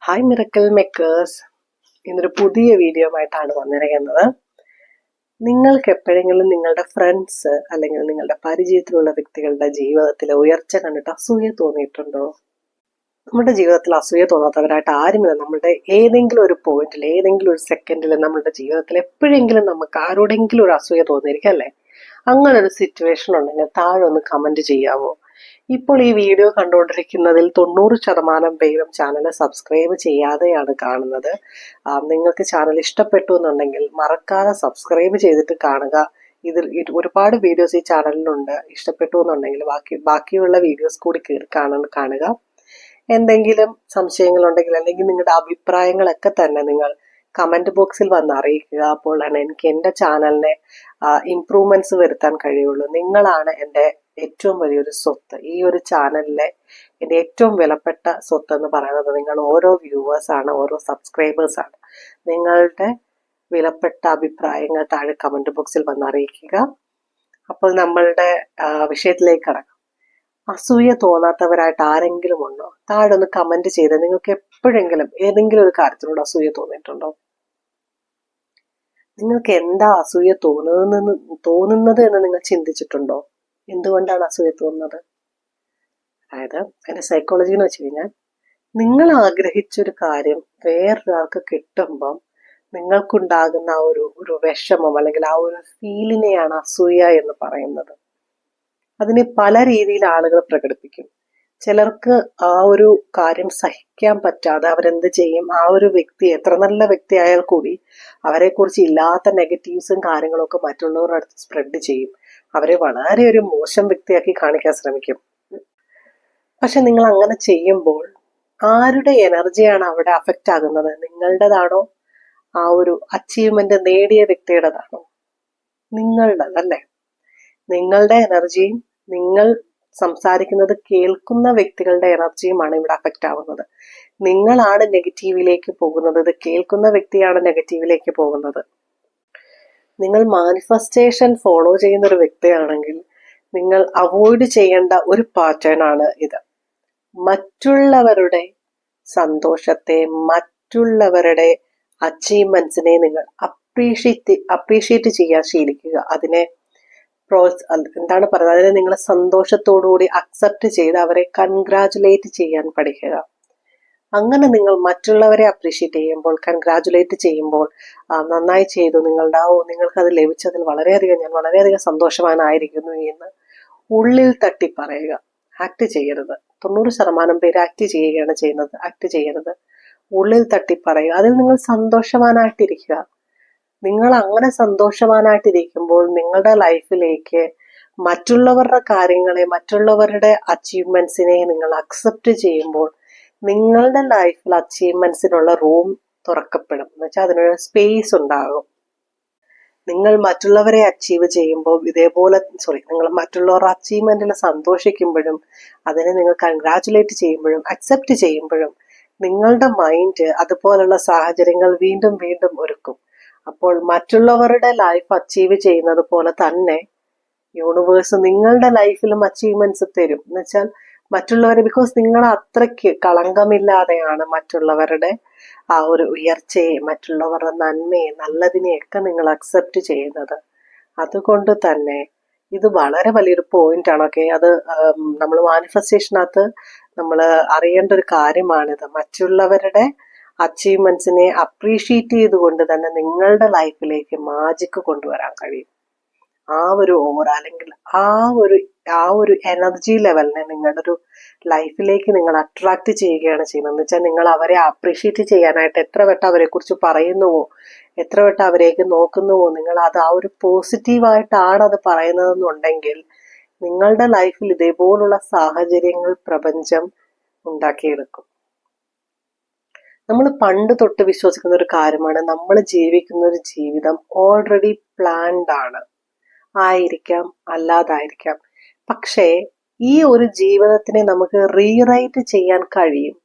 Hi miracle makers, ഇന്നൊരു പുതിയ video ആയിട്ടാണ് വന്നിരിക്കുന്നത്. നിങ്ങൾക്ക് എപ്പോഴെങ്കിലും നിങ്ങളുടെ ഫ്രണ്ട്സ് അല്ലെങ്കിൽ നിങ്ങളുടെ പരിചയത്തിലുള്ള വ്യക്തികളുടെ ജീവിതത്തിലെ ഉയർച്ച കണ്ടിട്ട് അസൂയ തോന്നിയിട്ടുണ്ടോ? നമ്മുടെ ജീവിതത്തിൽ അസൂയ തോന്നാത്തവരായിട്ട് ആരുമില്ല. നമ്മുടെ ഏതെങ്കിലും ഒരു പോയിന്റിൽ, ഏതെങ്കിലും ഒരു സെക്കൻഡിൽ നമ്മുടെ ജീവിതത്തിൽ എപ്പോഴെങ്കിലും നമുക്ക് ആരോടെങ്കിലും ഒരു അസൂയ തോന്നിയിരിക്കും അല്ലേ? അങ്ങനെ ഒരു സിറ്റുവേഷൻ ഉണ്ടെങ്കിൽ താഴെ ഒന്ന് കമന്റ് ചെയ്യാവോ? ഇപ്പോൾ ഈ വീഡിയോ കണ്ടുകൊണ്ടിരിക്കുന്നതിൽ 90% പേരും ചാനൽ സബ്സ്ക്രൈബ് ചെയ്യാതെയാണ് കാണുന്നത്. നിങ്ങൾക്ക് ചാനൽ ഇഷ്ടപ്പെട്ടു എന്നുണ്ടെങ്കിൽ മറക്കാതെ സബ്സ്ക്രൈബ് ചെയ്തിട്ട് കാണുക. ഇതിൽ ഒരുപാട് വീഡിയോസ് ഈ ചാനലിലുണ്ട്. ഇഷ്ടപ്പെട്ടു എന്നുണ്ടെങ്കിൽ ബാക്കിയുള്ള വീഡിയോസ് കൂടി കാണുക. എന്തെങ്കിലും സംശയങ്ങളുണ്ടെങ്കിൽ അല്ലെങ്കിൽ നിങ്ങളുടെ അഭിപ്രായങ്ങളൊക്കെ തന്നെ നിങ്ങൾ കമന്റ് ബോക്സിൽ വന്ന് അറിയിക്കുക. അപ്പോഴാണ് എനിക്ക് എൻ്റെ ചാനലിനെ ഇംപ്രൂവ്മെന്റ്സ് വരുത്താൻ കഴിയുള്ളൂ. നിങ്ങളാണ് എൻ്റെ ഏറ്റവും വലിയൊരു സ്വത്ത്. ഈ ഒരു ചാനലിലെ എൻ്റെ ഏറ്റവും വിലപ്പെട്ട സ്വത്ത് എന്ന് പറയുന്നത് നിങ്ങൾ ഓരോ വ്യൂവേഴ്സ് ആണ്, ഓരോ സബ്സ്ക്രൈബേഴ്സ് ആണ്. നിങ്ങളുടെ വിലപ്പെട്ട അഭിപ്രായങ്ങൾ താഴെ കമന്റ് ബോക്സിൽ വന്ന് അറിയിക്കുക. അപ്പോൾ നമ്മളുടെ വിഷയത്തിലേക്ക് കടക്കാം. അസൂയ തോന്നാത്തവരായിട്ട് ആരെങ്കിലും ഉണ്ടോ? താഴെ ഒന്ന് കമന്റ് ചെയ്ത് നിങ്ങൾക്ക് എപ്പോഴെങ്കിലും ഏതെങ്കിലും ഒരു കാര്യത്തിനോട് അസൂയ തോന്നിയിട്ടുണ്ടോ? നിങ്ങൾക്ക് എന്താ അസൂയ തോന്നുന്നത് എന്ന് നിങ്ങൾ ചിന്തിച്ചിട്ടുണ്ടോ? എന്തുകൊണ്ടാണ് അസൂയ തോന്നുന്നത്? അതായത് അതിന്റെ സൈക്കോളജി എന്ന് വെച്ച് കഴിഞ്ഞാൽ, നിങ്ങൾ ആഗ്രഹിച്ചൊരു കാര്യം വേറൊരാൾക്ക് കിട്ടുമ്പം നിങ്ങൾക്കുണ്ടാകുന്ന ഒരു വിഷമം അല്ലെങ്കിൽ ആ ഒരു ഫീലിനെയാണ് അസൂയ എന്ന് പറയുന്നത്. അതിനെ പല രീതിയിൽ ആളുകൾ പ്രകടിപ്പിക്കും. ചിലർക്ക് ആ ഒരു കാര്യം സഹിക്കാൻ പറ്റാതെ അവരെന്ത് ചെയ്യും, ആ ഒരു വ്യക്തി എത്ര നല്ല വ്യക്തി ആയാൽ കൂടി അവരെ കുറിച്ച് ഇല്ലാത്ത നെഗറ്റീവ്സും കാര്യങ്ങളൊക്കെ മറ്റുള്ളവരുടെ അടുത്ത് സ്പ്രെഡ് ചെയ്യും. അവരെ വളരെ ഒരു മോശം വ്യക്തിയാക്കി കാണിക്കാൻ ശ്രമിക്കും. പക്ഷെ നിങ്ങൾ അങ്ങനെ ചെയ്യുമ്പോൾ ആരുടെ എനർജിയാണ് അവിടെ അഫക്റ്റ് ആകുന്നത്? നിങ്ങളുടേതാണോ? ആ ഒരു അച്ചീവ്മെന്റ് നേടിയ വ്യക്തിയുടേതാണോ? നിങ്ങളുടേതല്ലേ? നിങ്ങളുടെ എനർജിയും നിങ്ങൾ സംസാരിക്കുന്നത് കേൾക്കുന്ന വ്യക്തികളുടെ എനർജിയുമാണ് ഇവിടെ അഫക്റ്റ് ആവുന്നത്. നിങ്ങളാണ് നെഗറ്റീവിലേക്ക് പോകുന്നത്, ഇത് കേൾക്കുന്ന വ്യക്തിയാണ് നെഗറ്റീവിലേക്ക് പോകുന്നത്. നിങ്ങൾ മാനിഫെസ്റ്റേഷൻ ഫോളോ ചെയ്യുന്ന ഒരു വ്യക്തിയാണെങ്കിൽ നിങ്ങൾ അവോയ്ഡ് ചെയ്യേണ്ട ഒരു പാറ്റേൺ ആണ് ഇത്. മറ്റുള്ളവരുടെ സന്തോഷത്തെ, മറ്റുള്ളവരുടെ അച്ചീവ്മെന്റ്സിനെ നിങ്ങൾ അപ്രീഷിയേറ്റ് ചെയ്യാൻ ശീലിക്കുക. അതിനെ എന്താണ് പറയുന്നത്, അതിനെ നിങ്ങൾ സന്തോഷത്തോടുകൂടി അക്സെപ്റ്റ് ചെയ്ത് അവരെ കൺഗ്രാജുലേറ്റ് ചെയ്യാൻ പഠിക്കുക. അങ്ങനെ നിങ്ങൾ മറ്റുള്ളവരെ അപ്രീഷിയേറ്റ് ചെയ്യുമ്പോൾ, കൺഗ്രാജുലേറ്റ് ചെയ്യുമ്പോൾ, നന്നായി ചെയ്തു, നിങ്ങൾക്കത് ലഭിച്ചതിൽ ഞാൻ വളരെയധികം സന്തോഷവാനായിരിക്കുന്നു എന്ന് ഉള്ളിൽ തട്ടി പറയുക. ആക്ട് ചെയ്യരുത്. 90% പേര് ആക്ട് ചെയ്യുകയാണ് ചെയ്യുന്നത്. ആക്ട് ചെയ്യരുത്. ഉള്ളിൽ തട്ടി പറയുക. അതിൽ നിങ്ങൾ സന്തോഷവാനായിട്ടിരിക്കുക. നിങ്ങൾ അങ്ങനെ സന്തോഷവാനായിട്ടിരിക്കുമ്പോൾ നിങ്ങളുടെ ലൈഫിലേക്ക് മറ്റുള്ളവരുടെ കാര്യങ്ങളെ, മറ്റുള്ളവരുടെ അച്ചീവ്മെന്റ്സിനെ നിങ്ങൾ അക്സെപ്റ്റ് ചെയ്യുമ്പോൾ നിങ്ങളുടെ ലൈഫിൽ അച്ചീവ്മെന്റ്സിനുള്ള റൂം തുറക്കപ്പെടും. എന്ന് വെച്ചാൽ അതിനൊരു സ്പേസ് ഉണ്ടാകും. നിങ്ങൾ മറ്റുള്ളവരെ അച്ചീവ് ചെയ്യുമ്പോൾ നിങ്ങൾ മറ്റുള്ളവരുടെ അച്ചീവ്മെന്റിൽ സന്തോഷിക്കുമ്പോഴും അതിനെ നിങ്ങൾ കൺഗ്രാജുലേറ്റ് ചെയ്യുമ്പോഴും അക്സെപ്റ്റ് ചെയ്യുമ്പോഴും നിങ്ങളുടെ മൈൻഡ് അതുപോലുള്ള സാഹചര്യങ്ങൾ വീണ്ടും വീണ്ടും ഒരുക്കും. അപ്പോൾ മറ്റുള്ളവരുടെ ലൈഫ് അച്ചീവ് ചെയ്യുന്നത് പോലെ തന്നെ യൂണിവേഴ്സ് നിങ്ങളുടെ ലൈഫിലും അച്ചീവ്മെന്റ്സ് തരും. എന്ന് വെച്ചാൽ മറ്റുള്ളവരെ, ബിക്കോസ് നിങ്ങൾ അത്രയ്ക്ക് കളങ്കമില്ലാതെയാണ് മറ്റുള്ളവരുടെ ആ ഒരു ഉയർച്ചയെ, മറ്റുള്ളവരുടെ നന്മയെ, നല്ലതിനെയൊക്കെ നിങ്ങൾ അക്സെപ്റ്റ് ചെയ്യുന്നത്. അതുകൊണ്ട് തന്നെ ഇത് വളരെ വലിയൊരു പോയിന്റ് ആണ്. ഓക്കെ, അത് നമ്മൾ മാനിഫെസ്റ്റേഷനകത്ത് നമ്മൾ അറിയേണ്ട ഒരു കാര്യമാണിത്. മറ്റുള്ളവരുടെ അച്ചീവ്മെന്റ്സിനെ അപ്രീഷിയേറ്റ് ചെയ്തുകൊണ്ട് തന്നെ നിങ്ങളുടെ ലൈഫിലേക്ക് മാജിക് കൊണ്ടുവരാൻ കഴിയും. ആ ഒരു ഓറ അല്ലെങ്കിൽ ആ ഒരു എനർജി ലെവലിനെ നിങ്ങളുടെ ഒരു ലൈഫിലേക്ക് നിങ്ങൾ അട്രാക്ട് ചെയ്യുകയാണ് ചെയ്യുന്നത്. എന്ന് വെച്ചാൽ നിങ്ങൾ അവരെ അപ്രീഷിയേറ്റ് ചെയ്യാനായിട്ട് എത്ര വട്ടം അവരെ കുറിച്ച് പറയുന്നുവോ, എത്ര വട്ടം അവരേക്ക് നോക്കുന്നുവോ, നിങ്ങൾ അത് ആ ഒരു പോസിറ്റീവായിട്ടാണ് അത് പറയുന്നതെന്നുണ്ടെങ്കിൽ നിങ്ങളുടെ ലൈഫിൽ ഇതേപോലുള്ള സാഹചര്യങ്ങൾ പ്രപഞ്ചം ഉണ്ടാക്കിയെടുക്കും. നമ്മൾ പണ്ട് തൊട്ട് വിശ്വസിക്കുന്ന ഒരു കാര്യമാണ്, നമ്മൾ ജീവിക്കുന്ന ഒരു ജീവിതം ഓൾറെഡി പ്ലാൻഡ് ആണ്. ആയിരിക്കാം, അല്ലാതായിരിക്കാം. പക്ഷേ ഈ ഒരു ജീവിതത്തിനെ നമുക്ക് റീറൈറ്റ് ചെയ്യാൻ കഴിയും.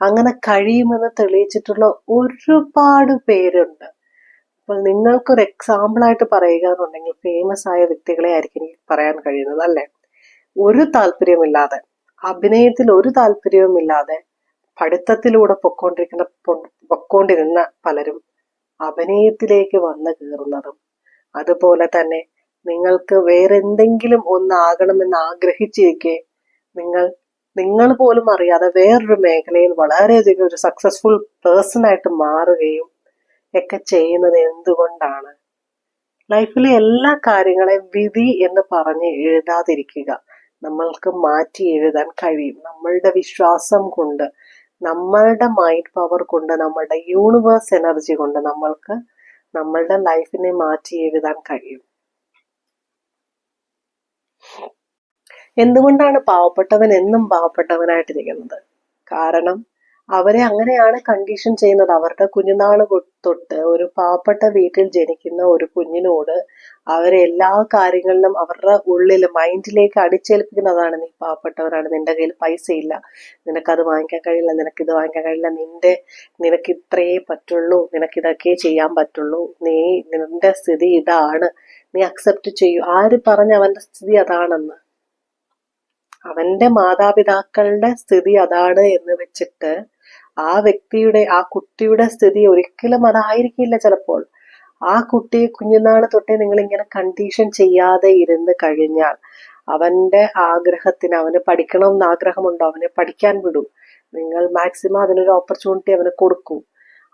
അങ്ങനെ കഴിയുമെന്ന് തെളിയിച്ചിട്ടുള്ള ഒരുപാട് പേരുണ്ട്. അപ്പോൾ നിങ്ങൾക്കൊരു എക്സാമ്പിളായിട്ട് പറയുക എന്നുണ്ടെങ്കിൽ ഫേമസ് ആയ വ്യക്തികളെ ആയിരിക്കും എനിക്ക് പറയാൻ കഴിയുന്നത്, അല്ലേ? ഒരു താല്പര്യമില്ലാതെ, അഭിനയത്തിൽ ഒരു താല്പര്യവുമില്ലാതെ പഠിത്തത്തിലൂടെ പൊക്കോണ്ടിരുന്ന പലരും അഭിനയത്തിലേക്ക് വന്നു കയറുന്നതും, അതുപോലെ തന്നെ നിങ്ങൾക്ക് വേറെന്തെങ്കിലും ഒന്നാകണമെന്ന് ആഗ്രഹിച്ചിരിക്കെ നിങ്ങൾ പോലും അറിയാതെ വേറൊരു മേഖലയിൽ വളരെയധികം ഒരു സക്സസ്ഫുൾ പേഴ്സൺ ആയിട്ട് മാറുകയും ഒക്കെ ചെയ്യുന്നത് എന്തുകൊണ്ടാണ്? ലൈഫിലെ എല്ലാ കാര്യങ്ങളെയും വിധി എന്ന് പറഞ്ഞ് എഴുതാതിരിക്കുക. നമ്മൾക്ക് മാറ്റി എഴുതാൻ കഴിയും. നമ്മളുടെ വിശ്വാസം കൊണ്ട്, നമ്മളുടെ മൈൻഡ് പവർ കൊണ്ട്, നമ്മളുടെ യൂണിവേഴ്സ് എനർജി കൊണ്ട് നമ്മൾക്ക് നമ്മളുടെ ലൈഫിനെ മാറ്റി എഴുതാൻ കഴിയും. എന്തുകൊണ്ടാണ് പാവപ്പെട്ടവൻ എന്നും പാവപ്പെട്ടവനായിട്ടിരിക്കുന്നത്? കാരണം അവരെ അങ്ങനെയാണ് കണ്ടീഷൻ ചെയ്യുന്നത്. അവരുടെ കുഞ്ഞുനാള് തൊട്ട് ഒരു പാവപ്പെട്ട വീട്ടിൽ ജനിക്കുന്ന ഒരു കുഞ്ഞിനോട് അവരെ എല്ലാ കാര്യങ്ങളിലും അവരുടെ ഉള്ളിൽ മൈൻഡിലേക്ക് അടിച്ചേൽപ്പിക്കുന്നതാണ്, നീ പാവപ്പെട്ടവരാണ്, നിന്റെ കയ്യിൽ പൈസ ഇല്ല, നിനക്കത് വാങ്ങിക്കാൻ കഴിയില്ല, നിനക്കിത് വാങ്ങിക്കാൻ കഴിയില്ല, നിനക്ക് ഇത്രയേ പറ്റുള്ളൂ, നിനക്കിതൊക്കെ ചെയ്യാൻ പറ്റുള്ളൂ, നിന്റെ സ്ഥിതി ഇതാണ്, നീ അക്സെപ്റ്റ് ചെയ്യൂ. ആര് പറഞ്ഞ അവന്റെ സ്ഥിതി അതാണെന്ന്? അവന്റെ മാതാപിതാക്കളുടെ സ്ഥിതി അതാണ് എന്ന് വെച്ചിട്ട് ആ കുട്ടിയുടെ സ്ഥിതി ഒരിക്കലും അതായിരിക്കില്ല. ചിലപ്പോൾ ആ കുട്ടിയെ കുഞ്ഞുനാള് തൊട്ടേ നിങ്ങൾ ഇങ്ങനെ കണ്ടീഷൻ ചെയ്യാതെ ഇരുന്ന് കഴിഞ്ഞാൽ അവന്റെ ആഗ്രഹത്തിന്, അവന് പഠിക്കണമെന്ന് ആഗ്രഹമുണ്ടോ, അവനെ പഠിക്കാൻ വിടും. നിങ്ങൾ മാക്സിമം അതിനൊരു ഓപ്പർച്യൂണിറ്റി അവന് കൊടുക്കും.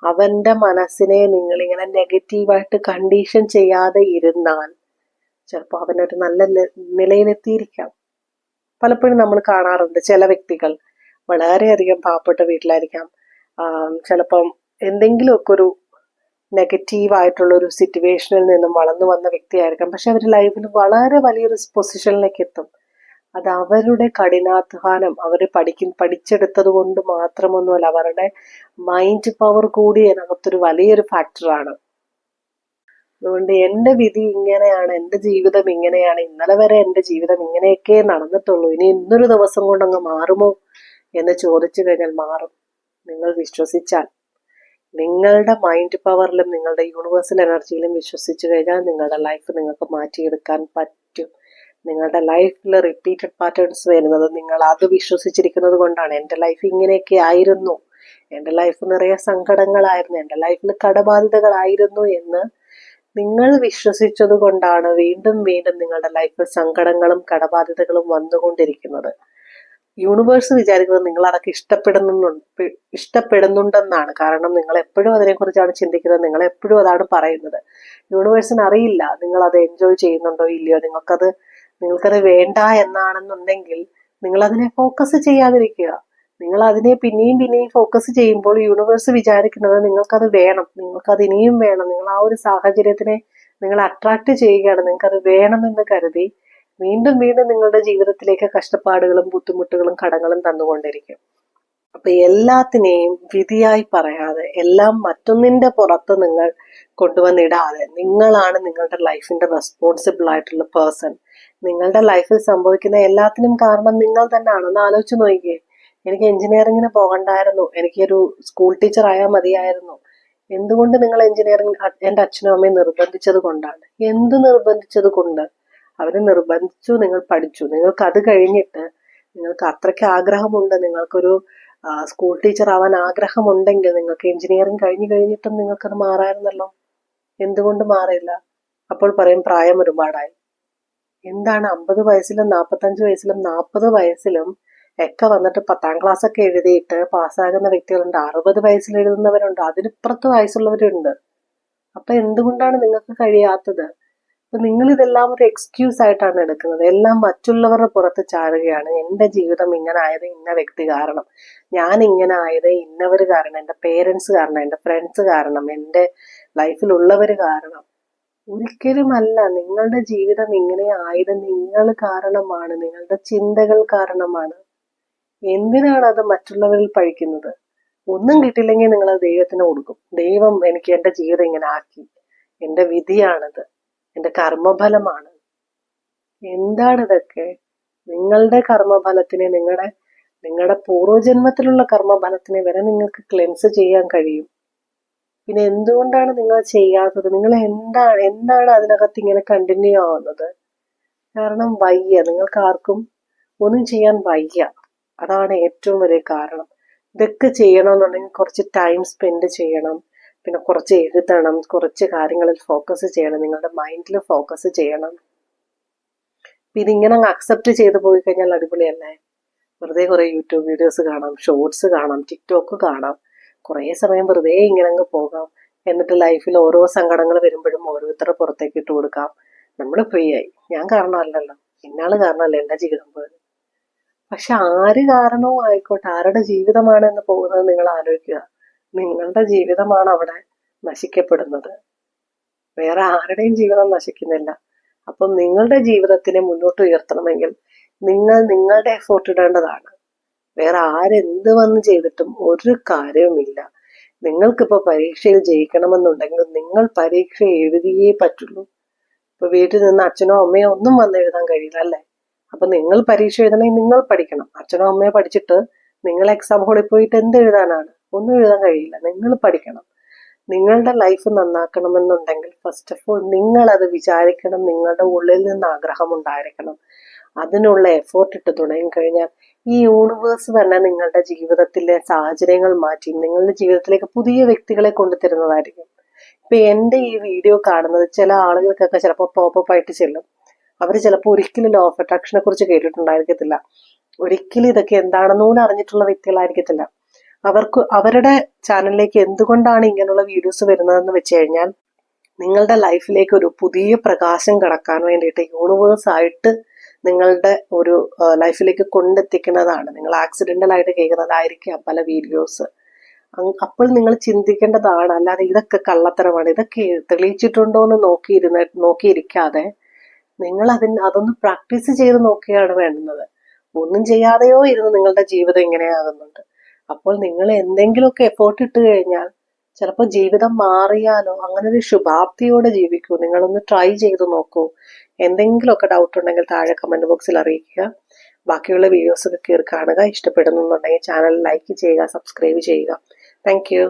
അവന്റെ മനസ്സിനെ നിങ്ങൾ ഇങ്ങനെ നെഗറ്റീവായിട്ട് കണ്ടീഷൻ ചെയ്യാതെ ഇരുന്നാൽ ചിലപ്പോൾ അവനൊരു നല്ല നിലയിലെത്തിയിരിക്കാം. പലപ്പോഴും നമ്മൾ കാണാറുണ്ട്, ചില വ്യക്തികൾ വളരെയധികം പാവപ്പെട്ട വീട്ടിലായിരിക്കാം, ചിലപ്പം എന്തെങ്കിലുമൊക്കെ ഒരു നെഗറ്റീവായിട്ടുള്ള ഒരു സിറ്റുവേഷനിൽ നിന്നും വളർന്നു വന്ന വ്യക്തിയായിരിക്കാം. പക്ഷെ അവർ ലൈഫിൽ വളരെ വലിയൊരു പൊസിഷനിലേക്ക് എത്തും. അത് അവരുടെ കഠിനാധ്വാനം, അവർ പഠിച്ചെടുത്തത് കൊണ്ട് മാത്രമൊന്നുമല്ല, അവരുടെ മൈൻഡ് പവർ കൂടി അതിനകത്തൊരു വലിയൊരു ഫാക്ടറാണ്. അതുകൊണ്ട് എന്റെ വിധി ഇങ്ങനെയാണ്, എന്റെ ജീവിതം ഇങ്ങനെയാണ്, ഇന്നലെ വരെ എന്റെ ജീവിതം ഇങ്ങനെയൊക്കെ നടന്നിട്ടുള്ളൂ, ഇനി ഇന്നൊരു ദിവസം കൊണ്ടങ്ങ് മാറുമോ എന്ന് ചോദിച്ചു കഴിഞ്ഞാൽ മാറും. നിങ്ങൾ വിശ്വസിച്ചാൽ, നിങ്ങളുടെ മൈൻഡ് പവറിലും നിങ്ങളുടെ യൂണിവേഴ്സൽ എനർജിയിലും വിശ്വസിച്ചു കഴിഞ്ഞാൽ നിങ്ങളുടെ ലൈഫ് നിങ്ങൾക്ക് മാറ്റിയെടുക്കാൻ പറ്റും. നിങ്ങളുടെ ലൈഫിൽ റിപ്പീറ്റഡ് പാറ്റേൺസ് വരുന്നത് നിങ്ങൾ അത് വിശ്വസിച്ചിരിക്കുന്നത് കൊണ്ടാണ്. എൻ്റെ ലൈഫ് ഇങ്ങനെയൊക്കെ ആയിരുന്നു, എൻ്റെ ലൈഫ് നിറയെ സങ്കടങ്ങളായിരുന്നു, എൻ്റെ ലൈഫിൽ കടബാധ്യതകളായിരുന്നു എന്ന് നിങ്ങൾ വിശ്വസിച്ചത് കൊണ്ടാണ് വീണ്ടും വീണ്ടും നിങ്ങളുടെ ലൈഫിൽ സങ്കടങ്ങളും കടബാധ്യതകളും വന്നുകൊണ്ടിരിക്കുന്നത്. യൂണിവേഴ്സ് വിചാരിക്കുന്നത് നിങ്ങൾ അതൊക്കെ ഇഷ്ടപ്പെടുന്നുണ്ടെന്നാണ്. കാരണം നിങ്ങൾ എപ്പോഴും അതിനെക്കുറിച്ചാണ് ചിന്തിക്കുന്നത്, നിങ്ങൾ എപ്പോഴും അതാണ് പറയുന്നത്. യൂണിവേഴ്സിന് അറിയില്ല നിങ്ങൾ അത് എൻജോയ് ചെയ്യുന്നുണ്ടോ ഇല്ലയോ. നിങ്ങൾക്കത് വേണ്ട എന്നാണെന്നുണ്ടെങ്കിൽ നിങ്ങൾ അതിനെ ഫോക്കസ് ചെയ്യാതിരിക്കുക. നിങ്ങൾ അതിനെ പിന്നെയും ഫോക്കസ് ചെയ്യുമ്പോൾ യൂണിവേഴ്സ് വിചാരിക്കുന്നത് നിങ്ങൾക്കത് വേണം, നിങ്ങൾക്കത് ഇനിയും വേണം. നിങ്ങൾ ആ ഒരു സാഹചര്യത്തിനെ നിങ്ങൾ അട്രാക്ട് ചെയ്യുകയാണ്. നിങ്ങൾക്കത് വേണമെന്ന് കരുതി വീണ്ടും വീണ്ടും നിങ്ങളുടെ ജീവിതത്തിലേക്ക് കഷ്ടപ്പാടുകളും ബുദ്ധിമുട്ടുകളും കടങ്ങളും തന്നുകൊണ്ടിരിക്കും. അപ്പൊ എല്ലാത്തിനെയും വിധിയായി പറയാതെ, എല്ലാം മറ്റൊന്നിന്റെ പുറത്ത് നിങ്ങൾ കൊണ്ടുവന്നിടാതെ, നിങ്ങളാണ് നിങ്ങളുടെ ലൈഫിന്റെ റെസ്പോൺസിബിൾ ആയിട്ടുള്ള പേഴ്സൺ. നിങ്ങളുടെ ലൈഫിൽ സംഭവിക്കുന്ന എല്ലാത്തിനും കാരണം നിങ്ങൾ തന്നെയാണ്. ഒന്ന് ആലോചിച്ച് നോക്കിയേ, എനിക്ക് എഞ്ചിനീയറിങ്ങിന് പോകണ്ടായിരുന്നു, എനിക്കൊരു സ്കൂൾ ടീച്ചർ ആയാൽ മതിയായിരുന്നു. എന്തുകൊണ്ട് നിങ്ങൾ എഞ്ചിനീയറിംഗ് എൻ്റെ അച്ഛനും അമ്മയും നിർബന്ധിച്ചത് കൊണ്ടാണ്. എന്ത് നിർബന്ധിച്ചത് കൊണ്ട്? അവരെ നിർബന്ധിച്ചു, നിങ്ങൾ പഠിച്ചു. നിങ്ങൾക്ക് അത് കഴിഞ്ഞിട്ട് നിങ്ങൾക്ക് അത്രയ്ക്ക് ആഗ്രഹമുണ്ട്, നിങ്ങൾക്കൊരു സ്കൂൾ ടീച്ചർ ആവാൻ ആഗ്രഹമുണ്ടെങ്കിൽ നിങ്ങൾക്ക് എഞ്ചിനീയറിംഗ് കഴിഞ്ഞിട്ടും നിങ്ങൾക്കത് മാറായിരുന്നല്ലോ. എന്തുകൊണ്ട് മാറില്ല? അപ്പോൾ പറയും പ്രായം ഒരുപാടായി. എന്താണ് 50 വയസ്സിലും 45 വയസ്സിലും 40 വയസ്സിലും ഒക്കെ വന്നിട്ട് 10ാം ക്ലാസ് ഒക്കെ എഴുതിയിട്ട് പാസ്സാകുന്ന വ്യക്തികളുണ്ട്. 60 വയസ്സിൽ എഴുതുന്നവരുണ്ട്, അതിനിപ്പുറത്ത് വയസ്സുള്ളവരുണ്ട്. അപ്പൊ എന്തുകൊണ്ടാണ് നിങ്ങൾക്ക് കഴിയാത്തത്? അപ്പൊ നിങ്ങൾ ഇതെല്ലാം ഒരു എക്സ്ക്യൂസ് ആയിട്ടാണ് എടുക്കുന്നത്. എല്ലാം മറ്റുള്ളവരുടെ പുറത്ത് ചാരുകയാണ്. എന്റെ ജീവിതം ഇങ്ങനെ ആയത് ഇന്ന വ്യക്തി കാരണം, ഞാൻ ഇങ്ങനെ ആയത് ഇന്നവർ കാരണം, എന്റെ പേരൻസ് കാരണം, എന്റെ ഫ്രണ്ട്സ് കാരണം, എന്റെ ലൈഫിലുള്ളവർ കാരണം. ഒരിക്കലുമല്ല. നിങ്ങളുടെ ജീവിതം ഇങ്ങനെ ആയത് നിങ്ങൾ കാരണമാണ്, നിങ്ങളുടെ ചിന്തകൾ കാരണമാണ്. എന്തിനാണ് അത് മറ്റുള്ളവരിൽ പഴിക്കുന്നത്? ഒന്നും കിട്ടില്ലെങ്കിൽ നിങ്ങൾ അത് ദൈവത്തിന് കൊടുക്കും. ദൈവം എനിക്ക് എൻ്റെ ജീവിതം ഇങ്ങനെ ആക്കി, എൻ്റെ വിധിയാണത്, എൻ്റെ കർമ്മഫലമാണ്. എന്താണിതൊക്കെ? നിങ്ങളുടെ കർമ്മഫലത്തിനെ, നിങ്ങളുടെ പൂർവ്വജന്മത്തിലുള്ള കർമ്മഫലത്തിനെ വരെ നിങ്ങൾക്ക് ക്ലെൻസ് ചെയ്യാൻ കഴിയും. പിന്നെ എന്തുകൊണ്ടാണ് നിങ്ങൾ ചെയ്യാത്തത്? നിങ്ങൾ എന്താണ് അതിനകത്ത് ഇങ്ങനെ കണ്ടിന്യൂ ആവുന്നത്? കാരണം വയ്യ, നിങ്ങൾക്ക് ആർക്കും ഒന്നും ചെയ്യാൻ വയ്യ. അതാണ് ഏറ്റവും വലിയ കാരണം. ഇതൊക്കെ ചെയ്യണമെന്നുണ്ടെങ്കിൽ കുറച്ച് ടൈം സ്പെൻഡ് ചെയ്യണം, പിന്നെ കുറച്ച് എഴുതണം, കുറച്ച് കാര്യങ്ങളിൽ ഫോക്കസ് ചെയ്യണം, നിങ്ങളുടെ മൈൻഡിൽ ഫോക്കസ് ചെയ്യണം. ഇതിങ്ങനെ അങ്ങ് അക്സെപ്റ്റ് ചെയ്ത് പോയി കഴിഞ്ഞാൽ അടിപൊളിയല്ലേ? വെറുതെ കുറേ യൂട്യൂബ് വീഡിയോസ് കാണാം, ഷോർട്സ് കാണാം, ടിക്ടോക്ക് കാണാം, കുറേ സമയം വെറുതെ ഇങ്ങനെ അങ്ങ് പോകാം. എന്നിട്ട് ലൈഫിൽ ഓരോ സങ്കടങ്ങൾ വരുമ്പോഴും ഓരോരുത്തരുടെ പുറത്തേക്ക് ഇട്ട് കൊടുക്കാം. നമ്മൾ ഫ്രീ ആയി. ഞാൻ കാരണമല്ലല്ലോ, ഇന്നാള് കാരണമല്ല എൻ്റെ ജീവിതം പോയത്. പക്ഷെ ആര് കാരണവും ആയിക്കോട്ടെ, ആരുടെ ജീവിതമാണ് എന്ന് പോകുന്നത് നിങ്ങൾ ആലോചിക്കുക. നിങ്ങളുടെ ജീവിതമാണ് അവിടെ നശിക്കപ്പെടുന്നത്, വേറെ ആരുടെയും ജീവിതം നശിക്കുന്നില്ല. അപ്പം നിങ്ങളുടെ ജീവിതത്തിനെ മുന്നോട്ട് ഉയർത്തണമെങ്കിൽ നിങ്ങൾ നിങ്ങളുടെ എഫോർട്ട് ഇടേണ്ടതാണ്. വേറെ ആരെന്ത് വന്ന് ചെയ്തിട്ടും ഒരു കാര്യവുമില്ല. നിങ്ങൾക്കിപ്പോൾ പരീക്ഷയിൽ ജയിക്കണമെന്നുണ്ടെങ്കിൽ നിങ്ങൾ പരീക്ഷ എഴുതിയേ പറ്റുള്ളൂ. ഇപ്പൊ വീട്ടിൽ നിന്ന് അച്ഛനോ അമ്മയോ ഒന്നും വന്ന് എഴുതാൻ കഴിയില്ല അല്ലേ? അപ്പൊ നിങ്ങൾ പരീക്ഷ എഴുതണമെങ്കിൽ നിങ്ങൾ പഠിക്കണം. അച്ഛനോ അമ്മയോ പഠിച്ചിട്ട് നിങ്ങൾ എക്സാം ഹോളിൽ പോയിട്ട് എന്ത് എഴുതാനാണ്? ഒന്നും എഴുതാൻ കഴിയില്ല. നിങ്ങൾ പഠിക്കണം. നിങ്ങളുടെ ലൈഫ് നന്നാക്കണമെന്നുണ്ടെങ്കിൽ ഫസ്റ്റ് ഓഫ് ഓൾ നിങ്ങൾ അത് വിചാരിക്കണം. നിങ്ങളുടെ ഉള്ളിൽ നിന്ന് ആഗ്രഹം ഉണ്ടായിരിക്കണം. അതിനുള്ള എഫോർട്ട് ഇട്ട് തുടങ്ങി കഴിഞ്ഞാൽ ഈ യൂണിവേഴ്സ് തന്നെ നിങ്ങളുടെ ജീവിതത്തിലെ സാഹചര്യങ്ങൾ മാറ്റി നിങ്ങളുടെ ജീവിതത്തിലേക്ക് പുതിയ വ്യക്തികളെ കൊണ്ടുതരുന്നതായിരിക്കും. ഇപ്പൊ എൻ്റെ ഈ വീഡിയോ കാണുന്നത് ചില ആളുകൾക്കൊക്കെ ചിലപ്പോൾ പോപ്പപ്പ് ആയിട്ട് ചെല്ലും. അവർ ചിലപ്പോൾ ഒരിക്കലും ലോ ഓഫ് അട്രാക്ഷനെ കുറിച്ച് കേട്ടിട്ടുണ്ടായിരിക്കത്തില്ല, ഒരിക്കലും ഇതൊക്കെ എന്താണെന്ന് പോലും അറിഞ്ഞിട്ടുള്ള വ്യക്തികളായിരിക്കത്തില്ല. അവർക്ക് അവരുടെ ചാനലിലേക്ക് എന്തുകൊണ്ടാണ് ഇങ്ങനെയുള്ള വീഡിയോസ് വരുന്നതെന്ന് വെച്ച് കഴിഞ്ഞാൽ നിങ്ങളുടെ ലൈഫിലേക്ക് ഒരു പുതിയ പ്രകാശം കടക്കാൻ വേണ്ടിയിട്ട് യൂണിവേഴ്സ് ആയിട്ട് നിങ്ങളുടെ ഒരു ലൈഫിലേക്ക് കൊണ്ടെത്തിക്കുന്നതാണ്. നിങ്ങൾ ആക്സിഡന്റൽ ആയിട്ട് കേൾക്കുന്നതായിരിക്കാം പല വീഡിയോസ്. അപ്പോൾ നിങ്ങൾ ചിന്തിക്കേണ്ടതാണ്, അല്ലാതെ ഇതൊക്കെ കള്ളത്തരമാണ്, ഇതൊക്കെ തെളിയിച്ചിട്ടുണ്ടോ എന്ന് നോക്കിയിരിക്കാതെ നിങ്ങൾ അതൊന്ന് പ്രാക്ടീസ് ചെയ്ത് നോക്കുകയാണ് വേണ്ടുന്നത്. ഒന്നും ചെയ്യാതെയോ ഇരുന്ന് നിങ്ങളുടെ ജീവിതം ഇങ്ങനെയാകുന്നുണ്ട്. അപ്പോൾ നിങ്ങൾ എന്തെങ്കിലുമൊക്കെ എഫോർട്ട് ഇട്ട് കഴിഞ്ഞാൽ ചിലപ്പോൾ ജീവിതം മാറിയാലോ. അങ്ങനെ ഒരു ശുഭാപ്തിയോടെ ജീവിക്കൂ. നിങ്ങളൊന്ന് ട്രൈ ചെയ്ത് നോക്കൂ. എന്തെങ്കിലുമൊക്കെ ഡൗട്ട് ഉണ്ടെങ്കിൽ താഴെ കമന്റ് ബോക്സിൽ അറിയിക്കുക. ബാക്കിയുള്ള വീഡിയോസ് ഒക്കെ കയറി കാണുക. ഇഷ്ടപ്പെടുന്നുണ്ടെങ്കിൽ ചാനൽ ലൈക്ക് ചെയ്യുക, സബ്സ്ക്രൈബ് ചെയ്യുക. Thank you.